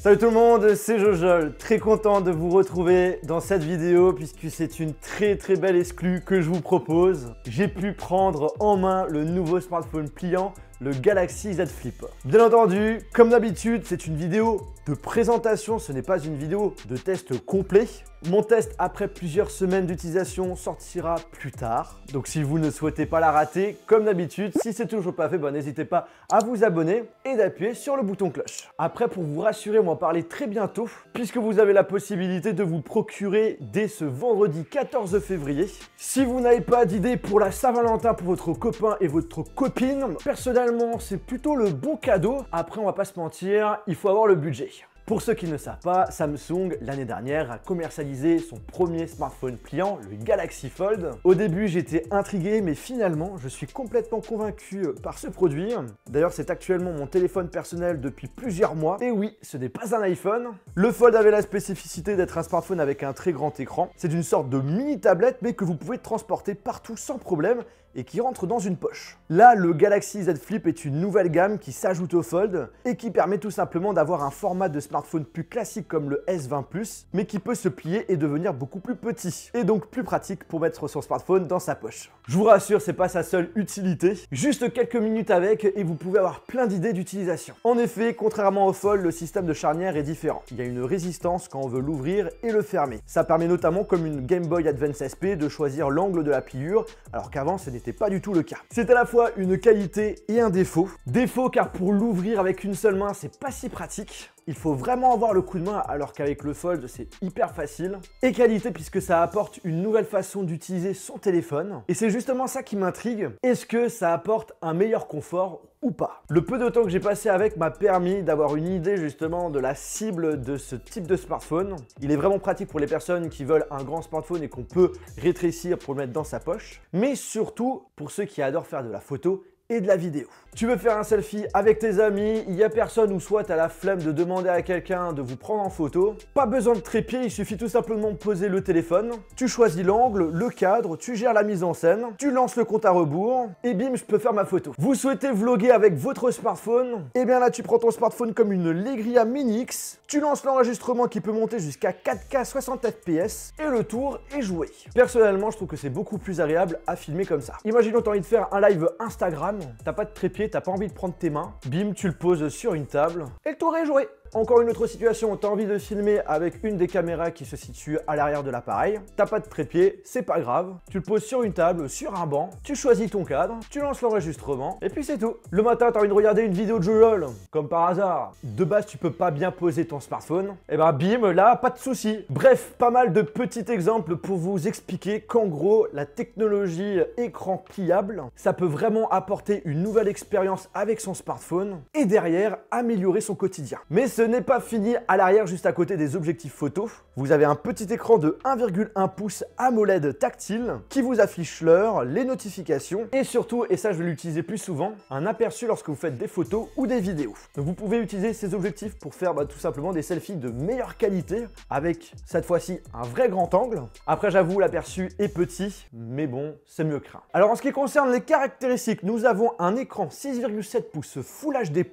Salut tout le monde, c'est Jojol, très content de vous retrouver dans cette vidéo puisque c'est une très belle exclue que je vous propose. J'ai pu prendre en main le nouveau smartphone pliant, le Galaxy Z Flip. Bien entendu, comme d'habitude, c'est une vidéo de présentation, ce n'est pas une vidéo de test complet. Mon test après plusieurs semaines d'utilisation sortira plus tard. Donc si vous ne souhaitez pas la rater, comme d'habitude, si c'est toujours pas fait, n'hésitez pas à vous abonner et d'appuyer sur le bouton cloche. Après, pour vous rassurer, on va en parler très bientôt puisque vous avez la possibilité de vous procurer dès ce vendredi 14 février. Si vous n'avez pas d'idée pour la Saint-Valentin pour votre copain et votre copine, personnellement, c'est plutôt le bon cadeau. Après, on va pas se mentir, il faut avoir le budget. Pour ceux qui ne savent pas, Samsung, l'année dernière, a commercialisé son premier smartphone pliant, le Galaxy Fold. Au début, j'étais intrigué, mais finalement, je suis complètement convaincu par ce produit. D'ailleurs, c'est actuellement mon téléphone personnel depuis plusieurs mois. Et oui, ce n'est pas un iPhone. Le Fold avait la spécificité d'être un smartphone avec un très grand écran. C'est une sorte de mini tablette, mais que vous pouvez transporter partout sans problème et qui rentre dans une poche. Là, le Galaxy Z Flip est une nouvelle gamme qui s'ajoute au Fold et qui permet tout simplement d'avoir un format de smartphone plus classique comme le S20 Plus, mais qui peut se plier et devenir beaucoup plus petit, et donc plus pratique pour mettre son smartphone dans sa poche. Je vous rassure, c'est pas sa seule utilité, juste quelques minutes avec et vous pouvez avoir plein d'idées d'utilisation. En effet, contrairement au Fold, le système de charnière est différent. Il y a une résistance quand on veut l'ouvrir et le fermer. Ça permet notamment, comme une Game Boy Advance SP, de choisir l'angle de la pliure, alors qu'avant ce n'était pas du tout le cas. C'est à la fois une qualité et un défaut. Défaut car pour l'ouvrir avec une seule main, c'est pas si pratique. Il faut vraiment avoir le coup de main alors qu'avec le Fold, c'est hyper facile. Et qualité puisque ça apporte une nouvelle façon d'utiliser son téléphone. Et c'est justement ça qui m'intrigue. Est-ce que ça apporte un meilleur confort ou pas? Le peu de temps que j'ai passé avec m'a permis d'avoir une idée justement de la cible de ce type de smartphone. Il est vraiment pratique pour les personnes qui veulent un grand smartphone et qu'on peut rétrécir pour le mettre dans sa poche. Mais surtout pour ceux qui adorent faire de la photo et de la vidéo. Tu veux faire un selfie avec tes amis, il n'y a personne ou soit tu as la flemme de demander à quelqu'un de vous prendre en photo. Pas besoin de trépied, il suffit tout simplement de poser le téléphone. Tu choisis l'angle, le cadre, tu gères la mise en scène, tu lances le compte à rebours et bim, je peux faire ma photo. Vous souhaitez vlogger avec votre smartphone? Et bien là, tu prends ton smartphone comme une Legria Mini X, tu lances l'enregistrement qui peut monter jusqu'à 4K 60 fps et le tour est joué. Personnellement, je trouve que c'est beaucoup plus agréable à filmer comme ça. Imaginons tu as envie de faire un live Instagram, t'as pas de trépied, t'as pas envie de prendre tes mains, bim, tu le poses sur une table et le tour est joué. Encore une autre situation, tu as envie de filmer avec une des caméras qui se situe à l'arrière de l'appareil, t'as pas de trépied, c'est pas grave, tu le poses sur une table, sur un banc, tu choisis ton cadre, tu lances l'enregistrement et puis c'est tout. Le matin, tu as envie de regarder une vidéo de Jojol, comme par hasard, de base tu peux pas bien poser ton smartphone, et ben bim, là, pas de souci. Bref, pas mal de petits exemples pour vous expliquer qu'en gros, la technologie écran pliable, ça peut vraiment apporter une nouvelle expérience avec son smartphone et derrière, améliorer son quotidien. Mais ce n'est pas fini, à l'arrière, juste à côté des objectifs photo, vous avez un petit écran de 1,1 pouce AMOLED tactile qui vous affiche l'heure, les notifications et surtout, et ça je vais l'utiliser plus souvent, un aperçu lorsque vous faites des photos ou des vidéos. Donc vous pouvez utiliser ces objectifs pour faire tout simplement des selfies de meilleure qualité avec cette fois-ci un vrai grand angle. Après j'avoue l'aperçu est petit, mais bon, c'est mieux que rien. Alors en ce qui concerne les caractéristiques, nous avons un écran 6,7 pouces Full HD+.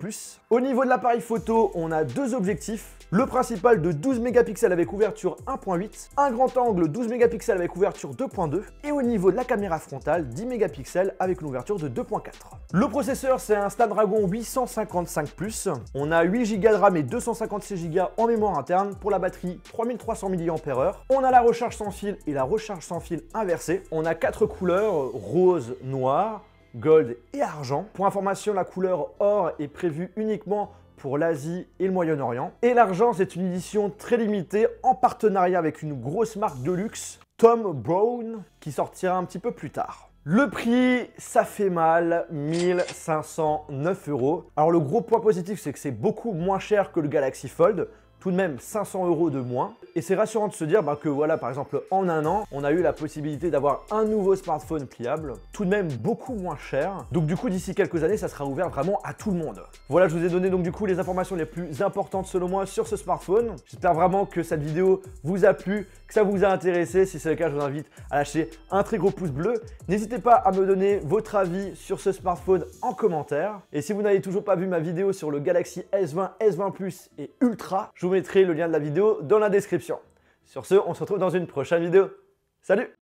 Au niveau de l'appareil photo, on a deux objectifs. Le principal de 12 mégapixels avec ouverture 1.8, un grand angle 12 mégapixels avec ouverture 2.2 et au niveau de la caméra frontale 10 mégapixels avec une ouverture de 2.4. Le processeur c'est un Snapdragon 855+, on a 8 Go de RAM et 256 Go en mémoire interne pour la batterie 3300 mAh. On a la recharge sans fil et la recharge sans fil inversée. On a 4 couleurs, rose, noir, gold et argent. Pour information, la couleur or est prévue uniquement pour l'Asie et le Moyen-Orient. Et l'argent, c'est une édition très limitée en partenariat avec une grosse marque de luxe, Thom Browne, qui sortira un petit peu plus tard. Le prix, ça fait mal, 1509 €. Alors le gros point positif, c'est que c'est beaucoup moins cher que le Galaxy Fold. Tout de même 500 € de moins. Et c'est rassurant de se dire que voilà, par exemple, en un an, on a eu la possibilité d'avoir un nouveau smartphone pliable, tout de même beaucoup moins cher. Donc du coup, d'ici quelques années, ça sera ouvert vraiment à tout le monde. Voilà, je vous ai donné donc du coup les informations les plus importantes selon moi sur ce smartphone. J'espère vraiment que cette vidéo vous a plu, que que ça vous a intéressé. Si c'est le cas, je vous invite à lâcher un très gros pouce bleu. N'hésitez pas à me donner votre avis sur ce smartphone en commentaire. Et si vous n'avez toujours pas vu ma vidéo sur le Galaxy S20, S20 Plus et Ultra, je vous mettrai le lien de la vidéo dans la description. Sur ce, on se retrouve dans une prochaine vidéo. Salut!